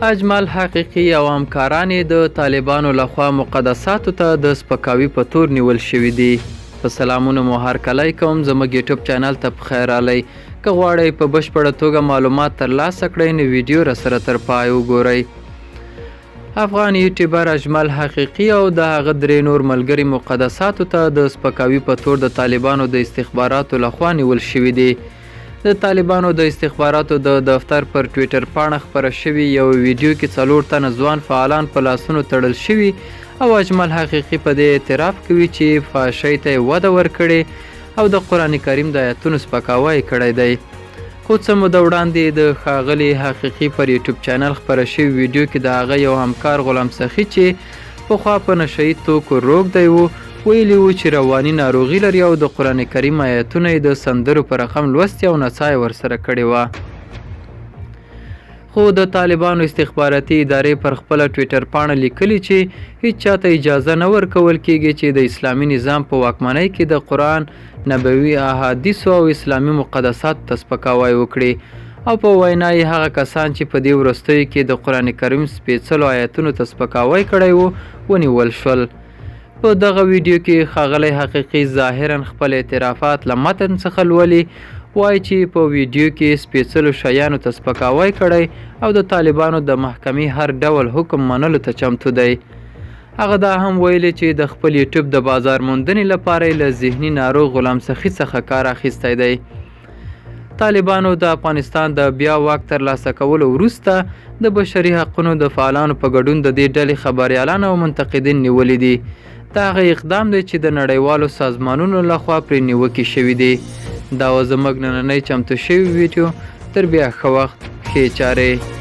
اجمل حقیقي او همکاران یې د طالبانو لخوا مقدساتو ته د سپکاوي په تور نیول شوي دي. په سلامونه مو هرکلی کوم، زموږ یوټیوب چینل ته پخیر راغلی. که غواړئ په بشپړه توګه معلومات ترلاسه کړئ نو ویډیو راسره تر پای وګورئ. افغان یوټیوبر اجمل حقیقي او د هغه درې نور ملګري مقدساتو ته د سپکاوي په تور د طالبانو د استخباراتو لخوا نیول شوي دي. د طالبانو د استخباراتو د دفتر پر ټویټر پاڼه خپره شوي یو ویډیو کې 4 تنه ځوان فعالان په لاسونو تړل شوي او اجمل حقیقي په دې اعتراف کوي چې فحاشۍ ته یې وده ورکړې او د قرآن کریم د آیتونو سپکاوی کړی دی. خو څه موده وړاندې د ښاغلي حقیقي پر یوټیوب چینل خپره شوي ویډیو کې د هغه یو همکار غلام سخي چې پخوا په نشهیي توکو روږدی و ویلي و چې رواني ناروغي لري او د قرآن کریم آیتونه یې د سندرو په رقم لوستي او نڅا یې ورسره کړې وه. خو د طالبانو استخباراتي ادارې پر خپله ټویټر پاڼه لیکلي چې هیڅ چاته اجازه نه ورکول کیږي چې د اسلامي نظام په واکمنۍ کې د قرآن، نبوي احادیثو او اسلامي مقدساتو ته سپکاوی وکړي او په وینا یې هغه کسان چې په دې وروستیو کې د قرآن کریم سپېڅلو آیتونو ته سپکاوی کړی و ونیول شول. په دغه ویډیو کې ښاغلی حقیقي ظاهرا خپل اعترافات له متن څخه لولي، وایي چې په ویډیو کې سپېڅلو شیانو ته سپکاوی کړی او د طالبانو د محکمې هر ډول حکم منلو ته چمتو دی. هغه دا هم ویلي چې د خپل یوټیوب د بازار موندنې لپاره یې له ذهني ناروغ غلام سخي څخه کار اخیستی دی. طالبانو د افغانستان د بیا واک ترلاسه کولو وروسته د بشري حقونو د فعالانو په ګډون د دې ډلې خبریالان او منتقدین نیولي دي. دا هغه اقدام دی چې د نړیوالو سازمانونو لخوا پرې نیوکې شوي دي. دا و زموږ نننۍ چمتو شوي ویډیو. تر بیا ښه وخت، ښې چارې.